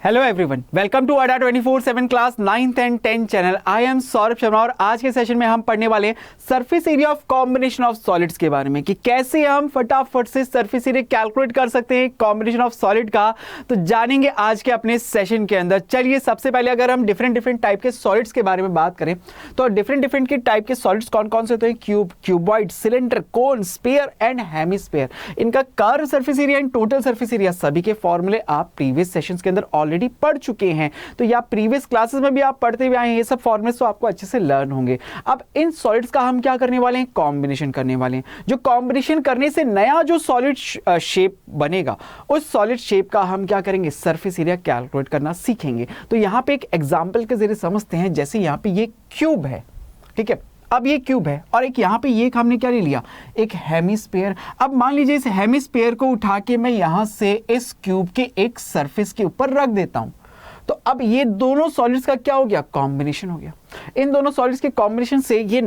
Hello everyone, welcome to Adda 24/7 class 9th and 10th channel. I am Saurabh Sharma और आज के session में हम पढ़ने वाले हैं surface area of combination of solids के बारे में कि कैसे हम फटाफट से सरफेस एरिया कैलकुलेट कर सकते हैं कॉम्बिनेशन ऑफ सॉलिड का। तो जानेंगे आज के अपने सेशन के अंदर। चलिए, सबसे पहले अगर हम डिफरेंट टाइप के सॉलिड्स के बारे में बात करें तो डिफरेंट के टाइप के सॉलिड्स कौन कौन से होते हैं? Cube, cuboid, cylinder, cone, sphere and hemisphere. इनका curve surface area and total surface area सभी के फॉर्मूले आप प्रीवियस सेशंस के अंदर ऑलरेडी पढ़ चुके हैं। तो या प्रीवियस क्लासेस में भी आप पढ़ते हुए आए हैं, ये सब फॉर्मूले तो आपको अच्छे से लर्न होंगे। अब इन सॉलिड्स का हम क्या करने वाले हैं? कॉम्बिनेशन करने वाले हैं। जो कॉम्बिनेशन करने से नया जो सॉलिड शेप बनेगा, उस सॉलिड शेप का हम क्या करेंगे? सरफेस एरिया कैलकुलेट करना सीखेंगे। तो यहां पे एक एग्जांपल के जरिए समझते हैं। जैसे यहां पे ये क्यूब है, ठीक है। अब ये क्यूब है और एक यहाँ पे ये हमने क्या ले लिया? एक हेमिस्फीयर। अब मान लीजिए इस हेमिस्फीयर को उठा के मैं यहाँ से इस क्यूब के एक सरफेस के ऊपर रख देता हूँ, तो अब ये दोनों सॉलिड्स का क्या हो गया? कॉम्बिनेशन हो गया। इन दोनों सॉलिड्स के कॉम्बिनेशन से ये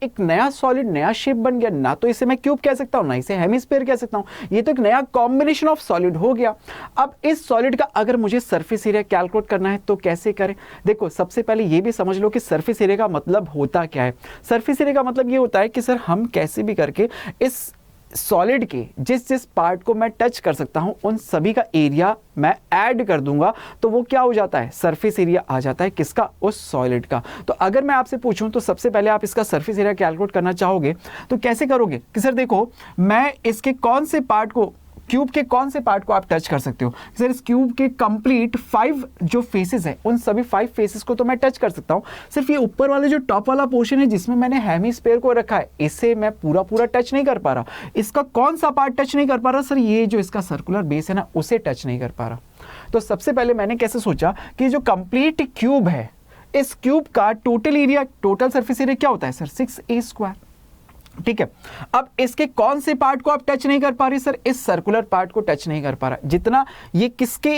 एक नया सॉलिड, नया शेप बन गया। ना तो इसे मैं क्यूब कह सकता हूं, ना इसे हेमिस्फीयर कह सकता हूं। ये तो एक नया कॉम्बिनेशन ऑफ सॉलिड हो गया। अब इस सॉलिड का अगर मुझे सरफेस एरिया कैलकुलेट करना है तो कैसे करें? देखो, सबसे पहले ये भी समझ लो कि सरफेस एरिया का मतलब होता क्या है। सरफेस एरिया का मतलब ये होता है कि सर हम कैसे भी करके इस सॉलिड के जिस जिस पार्ट को मैं टच कर सकता हूं उन सभी का एरिया मैं ऐड कर दूंगा, तो वो क्या हो जाता है? सरफेस एरिया आ जाता है। किसका? उस सॉलिड का। तो अगर मैं आपसे पूछूं तो सबसे पहले आप इसका सरफेस एरिया कैलकुलेट करना चाहोगे तो कैसे करोगे? कि सर देखो, मैं इसके कौन से पार्ट को, क्यूब के कौन से पार्ट को आप टच कर सकते हो? सर इस क्यूब के कंप्लीट 5 जो फेसेस हैं, उन सभी 5 फेसेस को तो मैं टच कर सकता हूं। सिर्फ ये ऊपर वाले जो टॉप वाला पोर्शन है जिसमें मैंने हेमिस्फीयर को रखा है, इसे मैं पूरा टच नहीं कर पा रहा। इसका कौन सा पार्ट टच नहीं कर पा रहा? सर ये जो इसका सर्कुलर बेस है ना, उसे टच नहीं कर पा रहा। तो सबसे पहले मैंने कैसे सोचा कि जो कंप्लीट क्यूब है, इस क्यूब का total area, total surface area क्या होता है? Sir 6a²। ठीक है। अब इसके कौन से पार्ट को आप टच नहीं कर पा रहे? सर इस सर्कुलर पार्ट को टच नहीं कर पा रहा। जितना ये किसका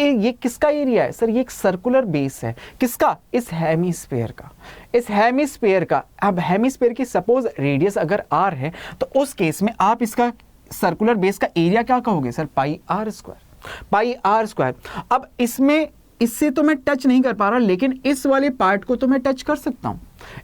एरिया है? सर ये एक सर्कुलर बेस है। किसका? इस हेमिस्फीयर का। इस हेमिस्फीयर का। अब हेमिस्फीयर की सपोज रेडियस अगर r है तो उस केस में आप इसका सर्कुलर बेस का एरिया क्या कहोगे? Sir πr²। अब इससे तो मैं टच नहीं कर पा रहा, लेकिन इस वाले पार्ट को तो मैं टच कर सकता हूं।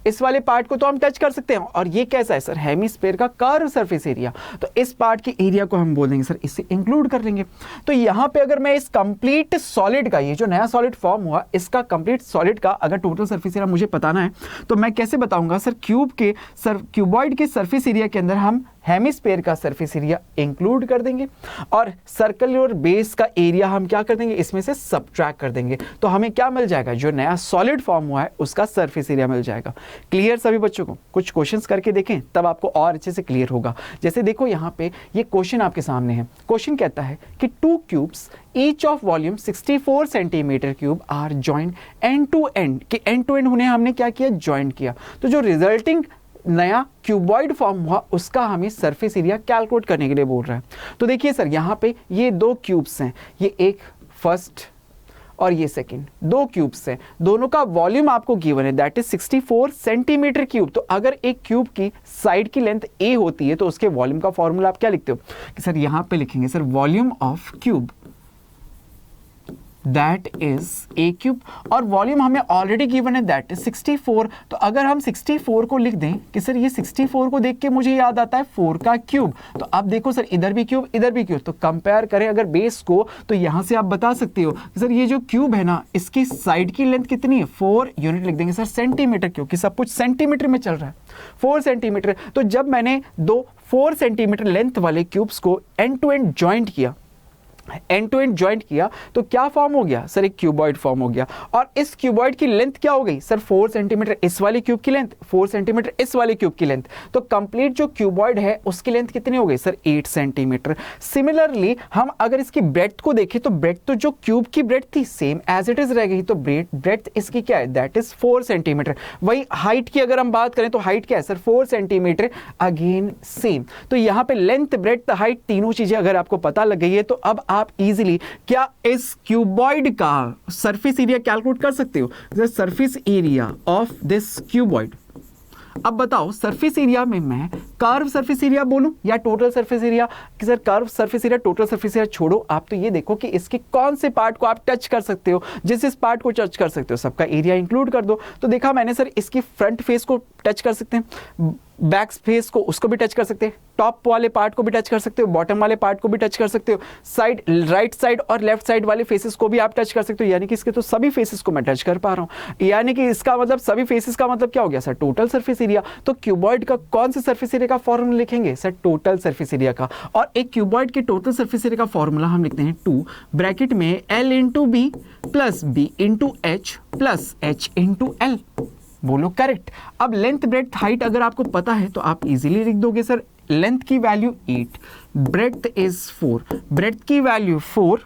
इस वाले पार्ट को तो हम टच कर सकते हैं। और ये कैसा है? सर हेमिस्फीयर का कर्व सरफेस एरिया। तो इस पार्ट के एरिया को हम बोल देंगे सर, इसे इंक्लूड कर लेंगे। तो यहां पे अगर मैं इस कंप्लीट सॉलिड का, ये जो नया सॉलिड फॉर्म हुआ, इसका कंप्लीट सॉलिड का अगर टोटल सरफेस एरिया मुझे बताना है तो मैं कैसे बताऊंगा? सर क्यूबॉइड के सरफेस एरिया के अंदर हम हेमिस्फीयर का सरफेस एरिया इंक्लूड कर देंगे और सर्कुलर बेस का एरिया हम क्या कर देंगे? इसमें से सबट्रैक्ट कर देंगे। तो हमें क्या मिल जाएगा? जो नया सॉलिड फॉर्म हुआ है उसका सरफेस एरिया मिल जाएगा। क्लियर सभी बच्चों को? कुछ क्वेश्चंस करके देखें तब आपको और अच्छे से क्लियर होगा। जैसे देखो, यहाँ पे ये क्वेश्चन आपके सामने है। क्वेश्चन कहता है कि 2 cubes each of volume 64 centimetre cube are joined end to end. कि एंड टू एंड उन्हें हमने क्या किया? जॉइंट किया। तो जो रिजल्टिंग नया क्यूबॉइड फॉर्म हुआ उसका हमें सरफेस एरिया कैलकुलेट करने के लिए बोल रहा है। तो देखिए सर, यहाँ पे ये 2 क्यूब्स हैं, ये एक फर्स्ट और ये सेकंड, 2 क्यूब्स हैं। दोनों का वॉल्यूम आपको गिवन है, दैट इज 64 सेंटीमीटर क्यूब। तो अगर एक क्यूब की साइड की लेंथ a होती है तो उसके वॉल्यूम का फॉर्मूला आप क्या लिखते हो? कि सर यहाँ पे लिखेंगे sir volume of cube, that is a cube. और वॉल्यूम हमें ऑलरेडी गिवन है, दैट इज 64। तो अगर हम 64 को लिख दें कि सर ये 64 को देख के मुझे याद आता है 4 का क्यूब। तो अब देखो सर, इधर भी क्यूब, इधर भी क्यूब, तो कंपेयर करें अगर बेस को तो यहां से आप बता सकते हो कि सर ये जो क्यूब है ना, इसकी साइड की लेंथ कितनी है? 4 यूनिट लिख देंगे सर सेंटीमीटर, क्योंकि सब कुछ सेंटीमीटर में चल रहा है। 4 सेंटीमीटर। तो जब मैंने 4 सेंटीमीटर लेंथ वाले क्यूब्स को एंड टू एंड ज्वाइंट किया, एंड टू एंड ज्वाइंट किया, तो क्या फॉर्म हो गया? सर एक क्यूबॉइड फॉर्म हो गया। और इस क्यूबॉइड की लेंथ क्या हो गई? सर 4 सेंटीमीटर इस वाले क्यूब की लेंथ, 4 सेंटीमीटर इस वाले क्यूब की लेंथ। तो कंप्लीट जो क्यूबॉइड है उसकी लेंथ कितनी हो गई? Sir 8 centimetre. सिमिलरली हम अगर इसकी ब्रेड्थ को देखें तो ब्रेड्थ तो जो क्यूब की ब्रेड्थ थी सेम एज इट इज रह गई। तो ब्रेड्थ इसकी क्या है? That is 4 centimetre. वही हाइट की अगर हम बात करें तो हाइट क्या है? Sir 4 centimetre, again same. तो यहाँ पे लेंथ, ब्रेड्थ, हाइट तीनों चीजें अगर आपको पता लग गई है तो अब आप इजीली क्या इस क्यूबॉइड का सरफेस एरिया कैलकुलेट कर सकते हो? Surface area of this cuboid, अब बताओ सरफेस एरिया में मैं कर्व सरफेस एरिया बोलूं या टोटल सरफेस एरिया? कि sir curve surface area total surface area छोड़ो, आप तो ये देखो कि इसके कौन से पार्ट को आप टच कर सकते हो, जिस पार्ट को टच कर सकते हो सबका एरिया इंक्लूड कर दो। तो देखा मैंने सर इसकी फ्रंट फेस को टच कर सकते हैं, बैक फेस को उसको भी टच कर सकते हैं, टॉप वाले पार्ट को भी टच कर सकते हो, बॉटम वाले पार्ट को भी टच कर सकते हो, साइड राइट साइड और लेफ्ट साइड वाले फेसेस को भी आप टच कर सकते हो। यानी कि इसके तो सभी फेसेस को मैं टच कर पा रहा हूं, यानी कि इसका मतलब सभी फेसेस का मतलब क्या हो गया सर? Total surface area. तो क्यूबॉइड का कौन से सरफेस एरिया का फॉर्मूला लिखेंगे सर? टोटल सरफेस एरिया का। और एक क्यूबॉइड के टोटल सरफेस एरिया का फॉर्मूला हम लिखते हैं 2 ब्रैकेट में L into B plus B into H plus H into L. बोलो करेक्ट। अब लेंथ ब्रेड्थ हाइट अगर आपको पता है तो आप इजीली लिख दोगे सर लेंथ की वैल्यू 8, ब्रेड्थ इज 4, ब्रेड्थ की वैल्यू 4,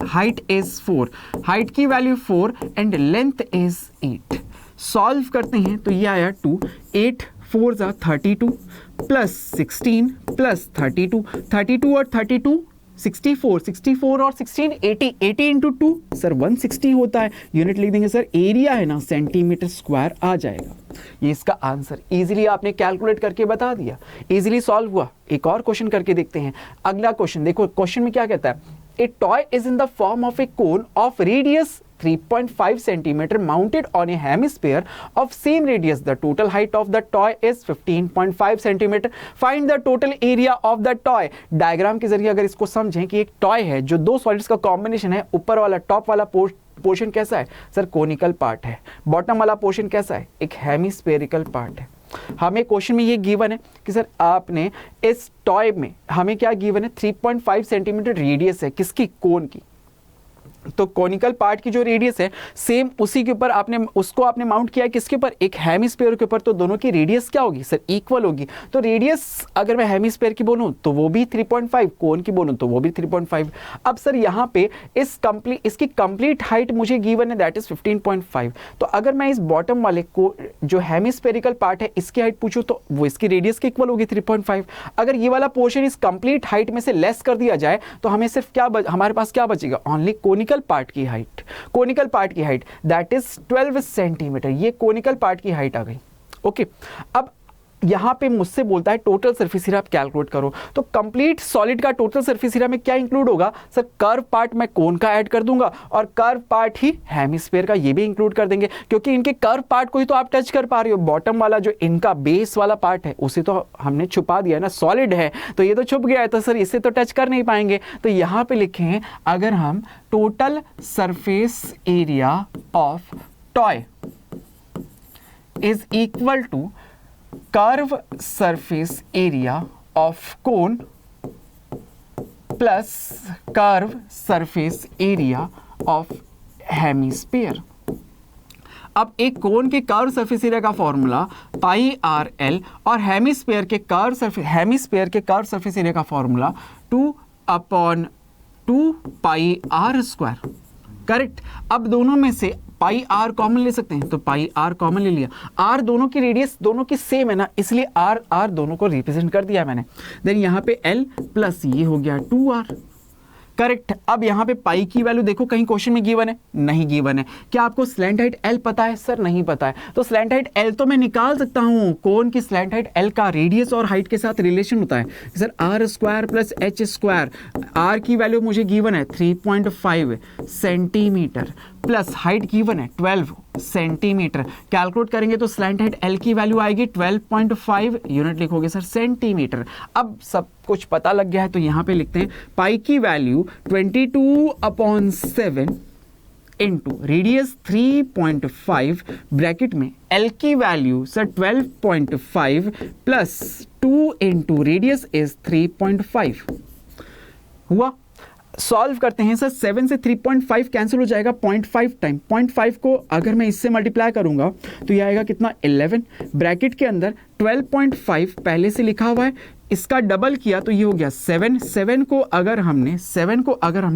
हाइट इज 4, हाइट की value 4 and length is 8। Solve करते हैं तो ये आया 2, 8 4 जा 32 प्लस 16 प्लस 32, 32 और 32 64, 64 और 16 80, 80 इंटू 2 सर 160 होता है। यूनिट लिख देंगे सर, एरिया है ना सेंटीमीटर स्क्वायर आ जाएगा। ये इसका आंसर इजीली आपने कैलकुलेट करके बता दिया, इजीली सॉल्व हुआ। एक और क्वेश्चन करके देखते हैं। अगला क्वेश्चन देखो, क्वेश्चन में क्या कहता है? ए toy is in the form of A cone of radius 3.5 centimeter mounted on a hemisphere of same radius. The total height of the toy is 15.5 centimeter. Find the total area of the toy. Diagram के जरिए अगर इसको समझें कि एक toy है जो दो सॉलिड्स का कॉम्बिनेशन है, ऊपर वाला टॉप वाला पोर्शन कैसा है सर? कोनिकल पार्ट है। बॉटम वाला पोर्शन कैसा है? एक हेमिस्फेरिकल पार्ट है। हमें क्वेश्चन में ये गिवन है कि सर आपने इस टॉय में हमें क्या गिवन है? 3.5 सेंटीमीटर रेडियस है किसकी? कोन की। तो कोनिकल पार्ट की जो रेडियस है सेम उसी के ऊपर आपने उसको आपने माउंट किया है किसके ऊपर? एक हेमिस्फीयर के ऊपर। तो दोनों की रेडियस क्या होगी सर? इक्वल होगी। तो रेडियस अगर मैं हेमिस्फीयर की बोलूं तो वो भी 3.5, कोन की बोलूं तो वो भी 3.5। अब सर यहां पे इसकी कंप्लीट हाइट मुझे गिवन है दैट इज 15.5। तो अगर मैं इस बॉटम वाले को जो हेमिस्फेरिकल पार्ट है इसकी हाइट पूछूं तो वो इसकी रेडियस की इक्वल होगी 3.5। अगर ये वाला पोर्शन इस कंप्लीट हाइट में से लेस कर दिया जाए तो हमें सिर्फ क्या हमारे पास क्या बचेगा? ओनली कोनिकल पार्ट की हाइट। कोनिकल पार्ट की हाइट दैट इज 12 सेंटीमीटर। ये कोनिकल पार्ट की हाइट आ गई। ओके, अब यहां पे मुझसे बोलता है टोटल सरफेस एरिया आप कैलकुलेट करो। तो कंप्लीट सॉलिड का टोटल सरफेस एरिया में क्या इंक्लूड होगा सर? कर्व पार्ट मैं कोन का ऐड कर दूंगा और कर्व पार्ट ही हेमिस्फीयर का ये भी इंक्लूड कर देंगे, क्योंकि इनके कर्व पार्ट को ही तो आप टच कर पा रहे हो। बॉटम वाला जो इनका बेस वाला पार्ट है उसे तो हमने छुपा दिया ना, सॉलिड है तो ये तो छुप गया है, तो सर इसे तो टच कर नहीं पाएंगे। तो यहां पर लिखें अगर हम total surface area of toy is equal to curve surface area of cone plus curve surface area of hemisphere. अब एक कोन के कर्व सरफेस एरिया का फॉर्मूला पाई आर एल और हेमिस्फीयर के कर्व सरफेस एरिया का formula 2/2 pi R square. Correct. अब दोनों में से पाई आर कॉमन ले सकते हैं, तो पाई आर कॉमन ले लिया। आर दोनों की रेडियस दोनों की सेम है ना, इसलिए आर दोनों को रिप्रेजेंट कर दिया मैंने। देन यहाँ पे एल प्लस ये हो गया 2r। करेक्ट। अब यहाँ पे पाई की वैल्यू देखो, कहीं क्वेश्चन में गिवन है? नहीं गिवन है। क्या आपको स्लैंट हाइट एल पता है? सर नहीं पता है। तो स्लैंट हाइट एल तो मैं निकाल सकता हूँ। कोन की स्लैंट हाइट एल का रेडियस और हाइट के साथ रिलेशन होता है sir R square plus H square. R की वैल्यू मुझे गिवन है 3.5 सेंटीमीटर प्लस हाइट गिवन है 12 सेंटीमीटर। कैलकुलेट करेंगे तो स्लैंट हाइट एल की वैल्यू आएगी 12.5, यूनिट लिखोगे सर सेंटीमीटर। अब सब कुछ पता लग गया है तो यहां पे लिखते हैं पाई की वैल्यू 22/7 इंटू रेडियस 3.5 ब्रैकेट में एल की value sir 12.5 plus 2 into radius is 3.5 हुआ। सॉल्व करते हैं सर। 7 से 3.5 कैंसिल हो जाएगा 0.5 टाइम। 0.5 को अगर मैं इससे मल्टीप्लाई करूंगा तो ये आएगा कितना? 11। ब्रैकेट के अंदर 12.5 पहले से लिखा हुआ है, इसका डबल किया तो ये हो गया 7। 7 को अगर हमने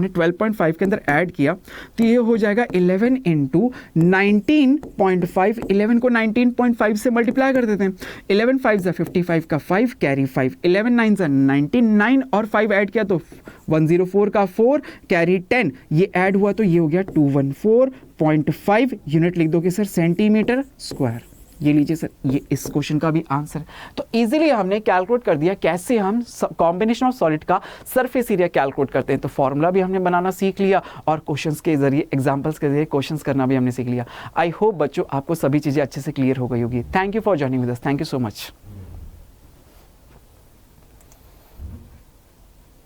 12.5 के अंदर ऐड किया तो ये हो जाएगा 11 इंटू 19.5। 11 को 19.5 से मल्टीप्लाई कर देते हैं। 11 5 जा 55 का 5 कैरी 5, 11 9 जा 99 और 5 ऐड किया तो 104 का 4 कैरी 10, ये ऐड हुआ तो ये हो गया 214.5, यूनिट लिख दोगे सर सेंटीमीटर स्क्वायर। ये लीजिए सर, ये इस क्वेश्चन का भी आंसर। तो इजीली हमने कैलकुलेट कर दिया कैसे हम कॉम्बिनेशन ऑफ सॉलिड का सरफेस एरिया कैलकुलेट करते हैं। तो फॉर्मूला भी हमने बनाना सीख लिया और क्वेश्चंस के जरिए, एग्जांपल्स के जरिए क्वेश्चंस करना भी हमने सीख लिया। आई होप बच्चों आपको सभी चीज़ें अच्छे से क्लियर हो गई होगी। Thank you for joining with us, thank you so much.